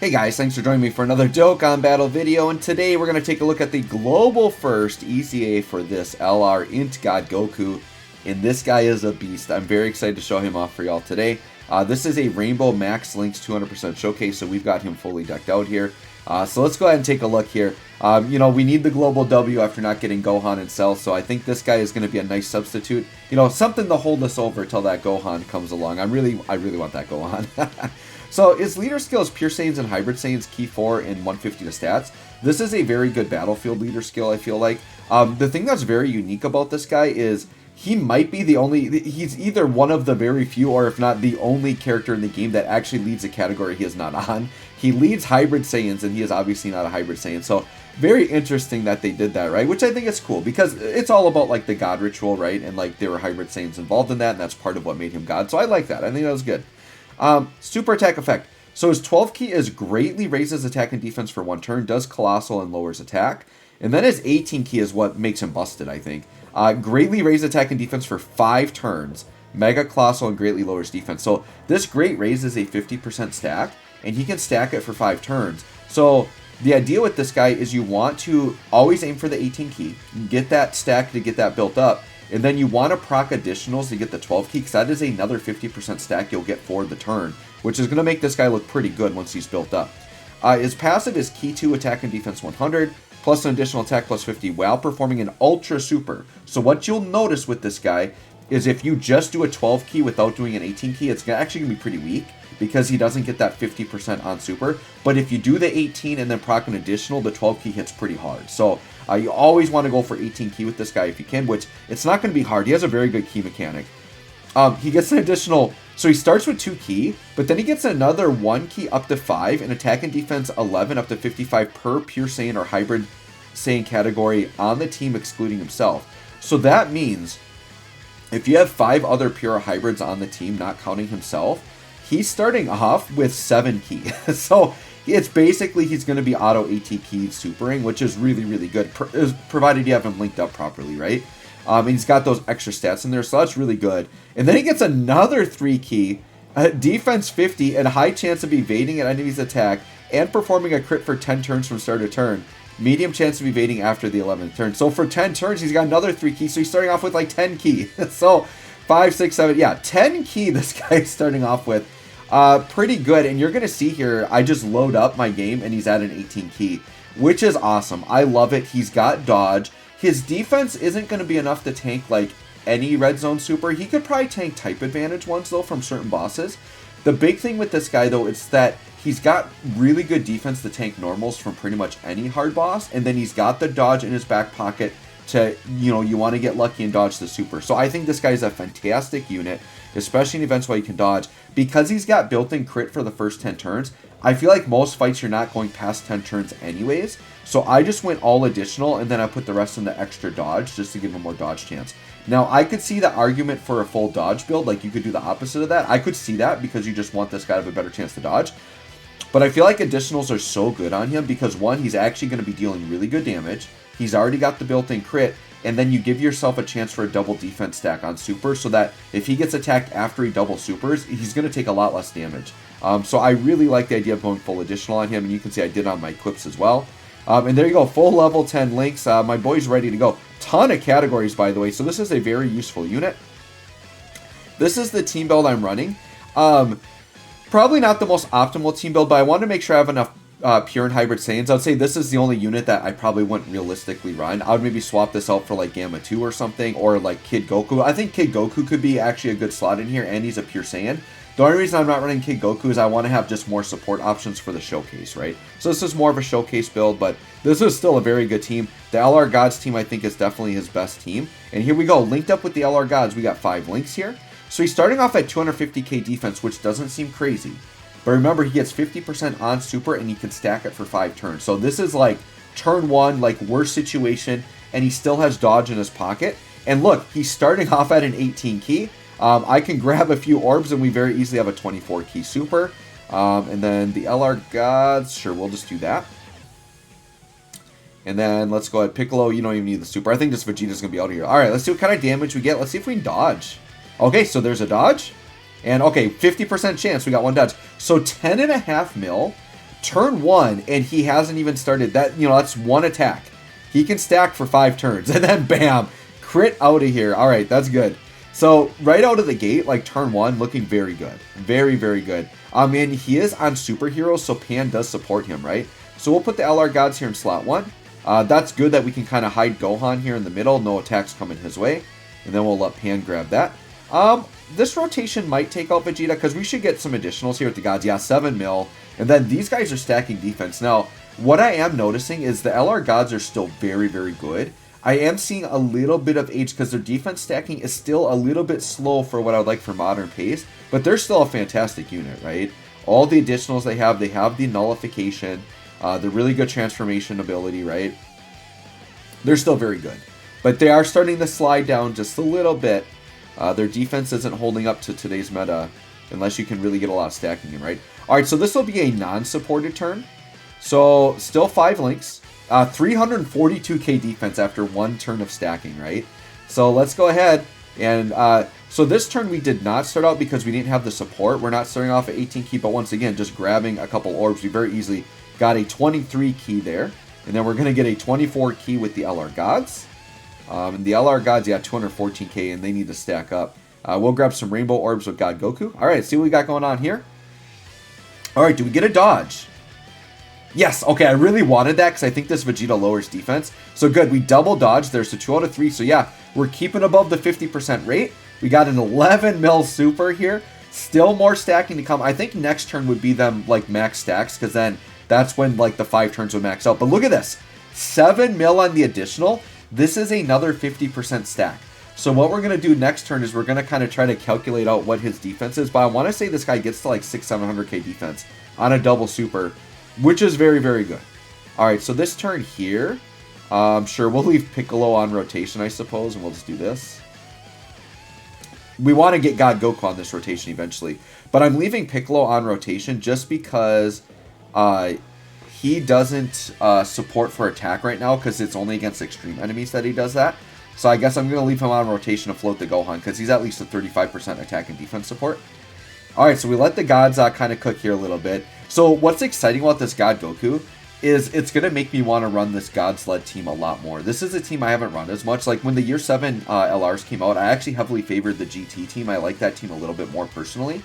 Hey guys, thanks for joining me for another Dokkan battle video, and today we're going to take a look at the global first ECA for this LR Int God Goku, and this guy is a beast. I'm very excited to show him off for y'all today. This is a Rainbow Max Links 200% showcase, so we've got him fully decked out here. So let's go ahead and take a look here. You know, we need the global W after not getting Gohan and Cell, so I think this guy is going to be a nice substitute. You know, something to hold us over till that Gohan comes along. I really want that Gohan. So his leader skill is Pure Saiyans and Hybrid Saiyans, Key 4 and 150 to stats. This is a very good battlefield leader skill, I feel like. The thing that's very unique about this guy is he might be the only, he's either one of the very few or if not the only character in the game that actually leads a category he is not on. He leads Hybrid Saiyans and he is obviously not a Hybrid Saiyan. So very interesting that they did that, right? Which I think is cool because it's all about like the God ritual, right? And like there were Hybrid Saiyans involved in that and that's part of what made him God. So I like that. I think that was good. Super attack effect. So his 12 key is greatly raises attack and defense for 1 turn, does colossal and lowers attack. And then his 18 key is what makes him busted, I think. Greatly raises attack and defense for 5 turns, mega colossal and greatly lowers defense. So this great raises a 50% stack, and he can stack it for 5 turns. So the idea with this guy is you want to always aim for the 18 key, get that stack to get that built up, and then you want to proc additionals to get the 12 key, because that is another 50% stack you'll get for the turn, which is going to make this guy look pretty good once he's built up. His passive is Key 2 attack and defense 100, plus an additional attack plus 50 while performing an ultra super. So what you'll notice with this guy is if you just do a 12 key without doing an 18 key, it's actually going to be pretty weak because he doesn't get that 50% on super. But if you do the 18 and then proc an additional, the 12 key hits pretty hard. So you always want to go for 18 key with this guy if you can, which it's not going to be hard. He has a very good key mechanic. He gets an additional, so he starts with 2 key, but then he gets another 1 key up to 5, and attack and defense 11 up to 55 per Pure Saiyan or Hybrid Saiyan category on the team excluding himself. So that means if you have 5 other pure hybrids on the team, not counting himself, he's starting off with 7 key. So it's basically he's going to be auto AT keyed supering, which is really good, provided you have him linked up properly, right? And he's got those extra stats in there, so that's really good. And then he gets another 3 key, defense 50, and high chance of evading an enemy's attack and performing a crit for 10 turns from start to turn. Medium chance of evading after the 11th turn. So for 10 turns, he's got another 3 key, so he's starting off with like 10 key. So 5, 6, 7, yeah, 10 key this guy is starting off with. Pretty good, and you're going to see here, I just load up my game, and he's at an 18 key, which is awesome. I love it. He's got dodge. His defense isn't going to be enough to tank, like, any red zone super. He could probably tank type advantage ones, though, from certain bosses. The big thing with this guy, though, is that he's got really good defense to tank normals from pretty much any hard boss, and then he's got the dodge in his back pocket to, you know, you want to get lucky and dodge the super. So I think this guy is a fantastic unit, especially in events where you can dodge. Because he's got built-in crit for the first 10 turns, I feel like most fights you're not going past 10 turns anyways. So I just went all additional, and then I put the rest in the extra dodge just to give him more dodge chance. Now, I could see the argument for a full dodge build, like you could do the opposite of that. I could see that because you just want this guy to have a better chance to dodge. But I feel like additionals are so good on him because, one, he's actually going to be dealing really good damage. He's already got the built-in crit, and then you give yourself a chance for a double defense stack on super so that if he gets attacked after he double supers, he's going to take a lot less damage. So I really like the idea of going full additional on him, and you can see I did on my equips as well. And there you go, full level 10 links. My boy's ready to go. Ton of categories, by the way, so this is a very useful unit. This is the team build I'm running. Probably not the most optimal team build, but I wanted to make sure I have enough pure and hybrid Saiyans. I would say this is the only unit that I probably wouldn't realistically run. I would maybe swap this out for like Gamma 2 or something, or like Kid Goku. I think Kid Goku could be actually a good slot in here, and he's a pure Saiyan. The only reason I'm not running Kid Goku is I want to have just more support options for the showcase, right? So this is more of a showcase build, but this is still a very good team. The LR Gods team, I think, is definitely his best team. And here we go, linked up with the LR Gods. We got 5 links here. So he's starting off at 250k defense, which doesn't seem crazy. But remember, he gets 50% on super, and he can stack it for 5 turns. So this is like turn 1, like worst situation, and he still has dodge in his pocket. And look, he's starting off at an 18 key. I can grab a few orbs, and we very easily have a 24 key super. And then the LR Gods, sure, we'll just do that. And then let's go ahead. Piccolo, you don't even need the super. I think just Vegeta's going to be out of here. All right, let's see what kind of damage we get. Let's see if we can dodge. Okay, so there's a dodge. And okay, 50% chance we got 1 dodge. So 10.5 mil. turn 1, and he hasn't even started that. You know, that's one attack. He can stack for 5 turns, and then bam, crit out of here. All right, that's good. So right out of the gate, like turn 1, looking very good. Very, very good. And he is on superheroes, so Pan does support him, right? So we'll put the LR Gods here in slot 1. That's good that we can kind of hide Gohan here in the middle. No attacks coming his way. And then we'll let Pan grab that. This rotation might take out Vegeta because we should get some additionals here with the Gods. Yeah, 7 mil. And then these guys are stacking defense. Now, what I am noticing is the LR Gods are still very, very good. I am seeing a little bit of age because their defense stacking is still a little bit slow for what I would like for modern pace. But they're still a fantastic unit, right? All the additionals they have the nullification, the really good transformation ability, right? They're still very good. But they are starting to slide down just a little bit. Their defense isn't holding up to today's meta unless you can really get a lot of stacking in, right? All right, so this will be a non-supported turn. So still 5 links. 342k defense after 1 turn of stacking, right? So let's go ahead and so this turn we did not start out because we didn't have the support. We're not starting off at 18 key, but once again, just grabbing a couple orbs, we very easily got a 23 key there. And then we're going to get a 24 key with the LR Gods. And the LR Gods, yeah, 214k, and they need to stack up. We'll grab some rainbow orbs with God Goku. All right, see what we got going on here. All right, do we get a dodge? Yes, okay, I really wanted that because I think this Vegeta lowers defense. So good, we double dodged there, so 2 out of 3. So yeah, we're keeping above the 50% rate. We got an 11 mil super here. Still more stacking to come. I think next turn would be them like max stacks because then that's when like the 5 turns would max out. But look at this, 7 mil on the additional. This is another 50% stack. So what we're going to do next turn is we're going to kind of try to calculate out what his defense is. But I want to say this guy gets to like 600-700k defense on a double super, which is very, very good. All right, so this turn here, sure, we'll leave Piccolo on rotation, I suppose, and we'll just do this. We want to get God Goku on this rotation eventually, but I'm leaving Piccolo on rotation just because he doesn't support for attack right now because it's only against extreme enemies that he does that. So I guess I'm going to leave him on rotation to float the Gohan because he's at least a 35% attack and defense support. All right, so we let the Gods kind of cook here a little bit. So what's exciting about this God Goku is it's going to make me want to run this Gods-led team a lot more. This is a team I haven't run as much. Like when the Year 7 LRs came out, I actually heavily favored the GT team. I like that team a little bit more personally.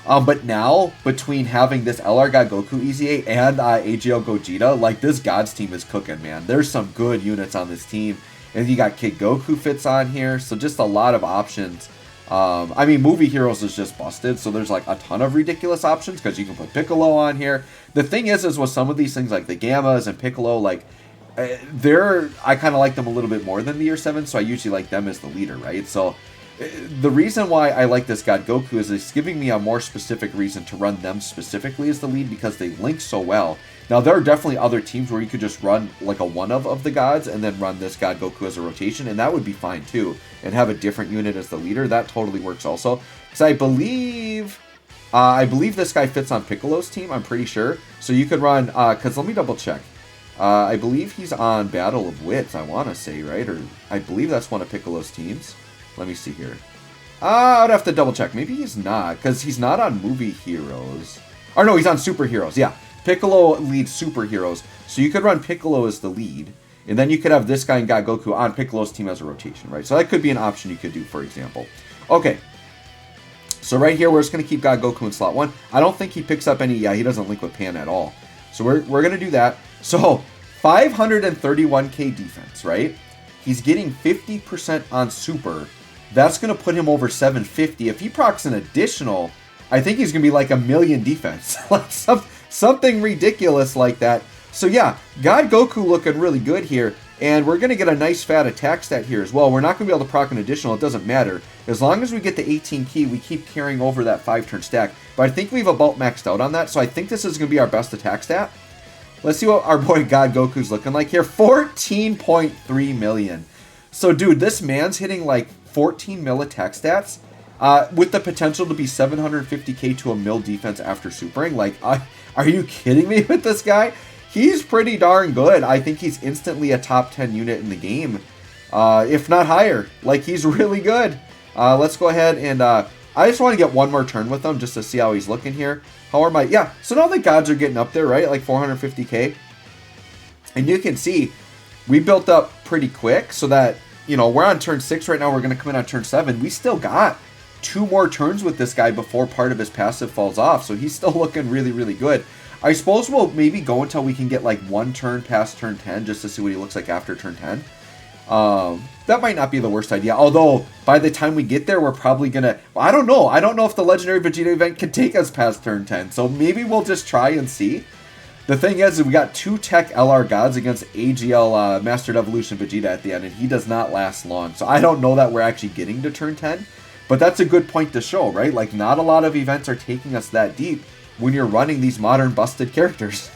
But now, between having this LR God Goku EZA and AGL Gogeta, like this Gods team is cooking, man. There's some good units on this team. And you got Kid Goku fits on here, so just a lot of options. I mean, Movie Heroes is just busted, so there's like a ton of ridiculous options because you can put Piccolo on here. The thing is with some of these things like the Gammas and Piccolo, like I kind of like them a little bit more than the Year 7, so I usually like them as the leader, right? So the reason why I like this God Goku is it's giving me a more specific reason to run them specifically as the lead because they link so well. Now, there are definitely other teams where you could just run like a one of the gods and then run this God Goku as a rotation, and that would be fine too, and have a different unit as the leader. That totally works also. Because I believe this guy fits on Piccolo's team, I'm pretty sure. So you could run, because let me double check. I believe he's on Battle of Wits, I want to say, right? Or I believe that's one of Piccolo's teams. Let me see here. I would have to double check. Maybe he's not, because he's not on Movie Heroes. Or no, he's on Superheroes, yeah. Piccolo leads Superheroes, so you could run Piccolo as the lead, and then you could have this guy and God Goku on Piccolo's team as a rotation, right? So that could be an option you could do, for example. Okay, so right here, we're just going to keep God Goku in slot 1. I don't think he picks up any, yeah, he doesn't link with Pan at all. So we're going to do that. So 531k defense, right? He's getting 50% on Super. That's going to put him over 750. If he procs an additional, I think he's going to be like 1,000,000 defense. Like something ridiculous like that. So yeah, God Goku looking really good here. And we're going to get a nice fat attack stat here as well. We're not going to be able to proc an additional. It doesn't matter. As long as we get the 18 key, we keep carrying over that 5-turn stack. But I think we've about maxed out on that. So I think this is going to be our best attack stat. Let's see what our boy God Goku's looking like here. 14.3 million. So dude, this man's hitting like 14 mil attack stats. With the potential to be 750k to a mil defense after supering. Like, are you kidding me with this guy? He's pretty darn good. I think he's instantly a top 10 unit in the game, if not higher. Like, he's really good. Let's go ahead and I just want to get one more turn with him just to see how he's looking here. How are my... Yeah, so now the gods are getting up there, right? Like 450k. And you can see we built up pretty quick so that, you know, we're on turn 6 right now. We're going to come in on turn 7. We still got 2 more turns with this guy before part of his passive falls off. So he's still looking really, really good. I suppose we'll maybe go until we can get like 1 turn past turn 10 just to see what he looks like after turn 10. That might not be the worst idea. Although, by the time we get there, we're probably going to... Well, I don't know. I don't know if the Legendary Vegeta event can take us past turn 10. So maybe we'll just try and see. The thing is, we got 2 Tech LR Gods against AGL Mastered Evolution Vegeta at the end, and he does not last long. So I don't know that we're actually getting to turn 10. But that's a good point to show, right? Like, not a lot of events are taking us that deep when you're running these modern busted characters.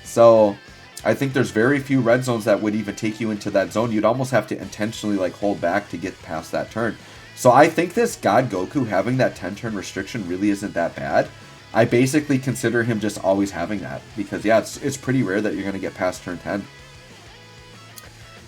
So... I think there's very few red zones that would even take you into that zone. You'd almost have to intentionally like hold back to get past that turn. So I think this God Goku having that 10 turn restriction really isn't that bad. I basically consider him just always having that because yeah, it's pretty rare that you're going to get past turn 10.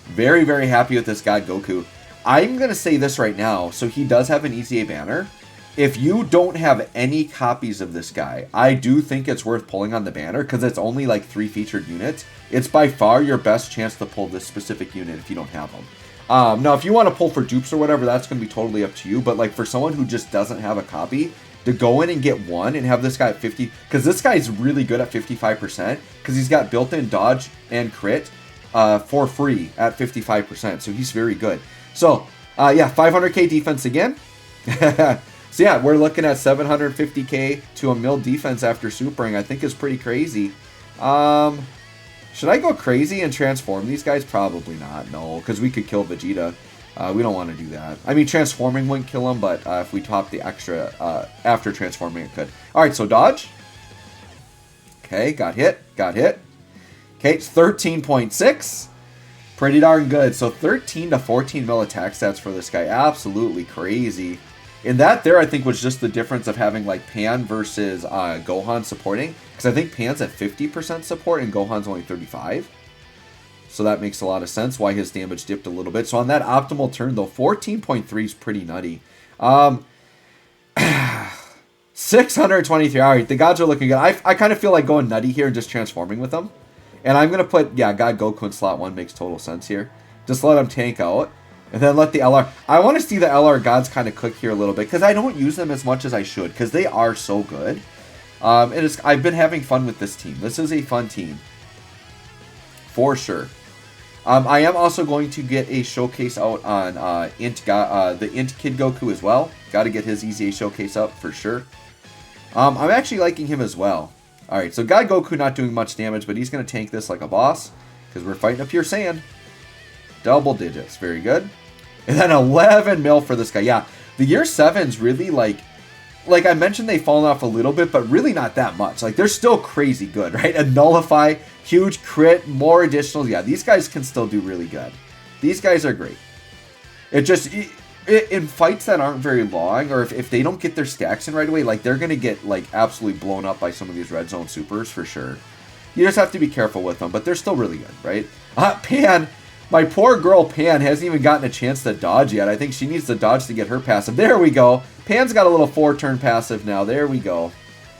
Very, very happy with this God Goku. I'm going to say this right now. So he does have an EZA banner. If you don't have any copies of this guy, I do think it's worth pulling on the banner because it's only like 3 featured units. It's by far your best chance to pull this specific unit if you don't have them. Now, if you want to pull for dupes or whatever, that's going to be totally up to you. But like for someone who just doesn't have a copy, to go in and get one and have this guy at 50, because this guy is really good at 55%, because he's got built-in dodge and crit for free at 55%. So he's very good. So yeah, 500k defense again. So yeah, we're looking at 750k to a mil defense after supering. I think is pretty crazy. Should I go crazy and transform these guys? Probably not, no, because we could kill Vegeta. We don't want to do that. I mean, transforming wouldn't kill him, but if we top the extra after transforming, it could. All right, so dodge. Okay, got hit, got hit. Okay, it's 13.6. Pretty darn good. So 13 to 14 mil attack stats for this guy. Absolutely crazy. And that there, I think, was just the difference of having, like, Pan versus Gohan supporting. Because I think Pan's at 50% support and Gohan's only 35. So that makes a lot of sense why his damage dipped a little bit. So on that optimal turn, though, 14.3 is pretty nutty. 623. All right, the gods are looking good. I kind of feel like going nutty here and just transforming with them. And I'm going to put, yeah, God Goku in slot 1 makes total sense here. Just let him tank out. And then let the LR... I want to see the LR gods kind of cook here a little bit. Because I don't use them as much as I should. Because they are so good. I've been having fun with this team. This is a fun team. For sure. I am also going to get a showcase out on the Int Kid Goku as well. Got to get his EZA showcase up for sure. I'm actually liking him as well. Alright, so God Goku not doing much damage. But he's going to tank this like a boss. Because we're fighting a pure sand. Double digits. Very good. And then 11 mil for this guy. Yeah, the year 7's really like I mentioned, they've fallen off a little bit, but really not that much. Like, they're still crazy good, right? And Nullify, huge crit, more additionals. Yeah, these guys can still do really good. These guys are great. It just, in fights that aren't very long, or if they don't get their stacks in right away, like, they're going to get, like, absolutely blown up by some of these red zone supers for sure. You just have to be careful with them, but they're still really good, right? Pan... My poor girl Pan hasn't even gotten a chance to dodge yet. I think she needs to dodge to get her passive. There we go. Pan's got a little 4-turn passive now. There we go.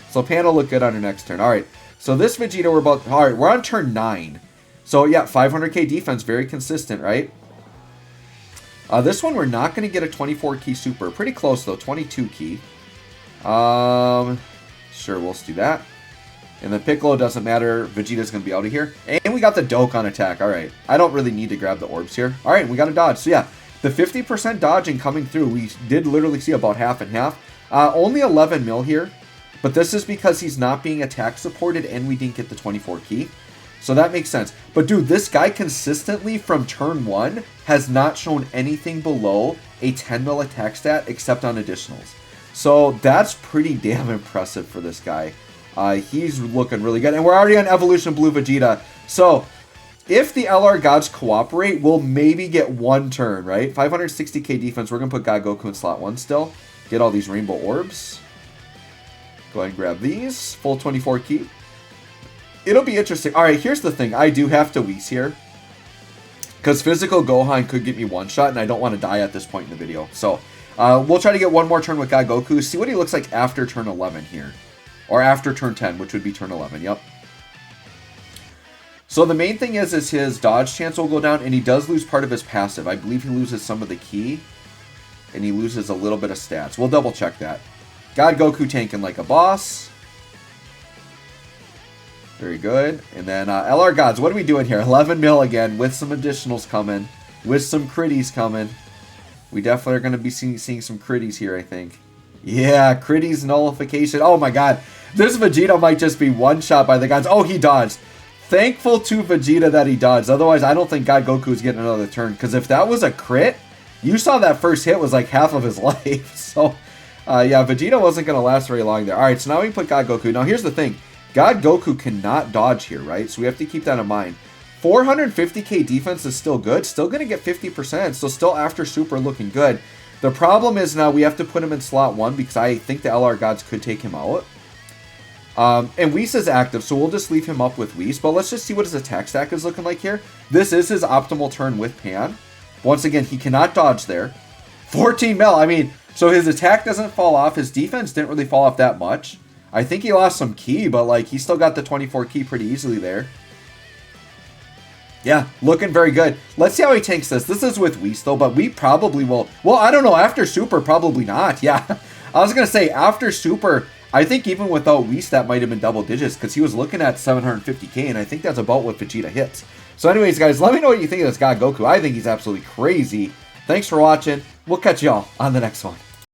So Pan will look good on her next turn. All right. So this Vegeta we're about... All right, we're on turn 9. So yeah, 500k defense. Very consistent, right? This one we're not going to get a 24 key super. Pretty close though. 22 key. Sure, we'll just do that. And the Piccolo doesn't matter. Vegeta's going to be out of here. And we got the Dokkan attack. All right. I don't really need to grab the orbs here. All right. We got a dodge. So, yeah. The 50% dodging coming through. We did literally see about half and half. Only 11 mil here. But this is because he's not being attack supported and we didn't get the 24 key. So that makes sense. But, dude, this guy consistently from turn 1 has not shown anything below a 10 mil attack stat except on additionals. So that's pretty damn impressive for this guy. He's looking really good. And we're already on Evolution Blue Vegeta. So, if the LR gods cooperate, we'll maybe get 1 turn, right? 560k defense. We're going to put God Goku in slot 1 still. Get all these rainbow orbs. Go ahead and grab these. Full 24 key. It'll be interesting. Alright, here's the thing. I do have to Whis here. Because physical Gohan could get me one-shot, and I don't want to die at this point in the video. So, we'll try to get one more turn with God Goku. See what he looks like after turn 11 here. Or after turn 10, which would be turn 11. Yep. So the main thing is his dodge chance will go down, and he does lose part of his passive. I believe he loses some of the ki, and he loses a little bit of stats. We'll double check that. God Goku tanking like a boss. Very good. And then LR Gods, what are we doing here? 11 mil again, with some additionals coming, with some critties coming. We definitely are going to be seeing some critties here, I think. Yeah, critties nullification. Oh my god. This Vegeta might just be one-shot by the gods. Oh, he dodged. Thankful to Vegeta that he dodged. Otherwise, I don't think God Goku is getting another turn. Because if that was a crit, you saw that first hit was like half of his life. So, yeah, Vegeta wasn't going to last very long there. Alright, so now we put God Goku. Now, here's the thing. God Goku cannot dodge here, right? So we have to keep that in mind. 450k defense is still good. Still going to get 50%. So still after Super looking good. The problem is now we have to put him in slot 1 because I think the LR Gods could take him out. And Whis is active, so we'll just leave him up with Whis. But let's just see what his attack stack is looking like here. This is his optimal turn with Pan. Once again, he cannot dodge there. 14 mil, I mean, so his attack doesn't fall off. His defense didn't really fall off that much. I think he lost some ki, but like he still got the 24 ki pretty easily there. Yeah, looking very good. Let's see how he tanks this. This is with Whis though, but we probably will. Well, I don't know. After Super, probably not. Yeah, I was going to say after Super, I think even without Whis, that might have been double digits because he was looking at 750k, and I think that's about what Vegeta hits. So anyways, guys, let me know what you think of this God Goku. I think he's absolutely crazy. Thanks for watching. We'll catch y'all on the next one.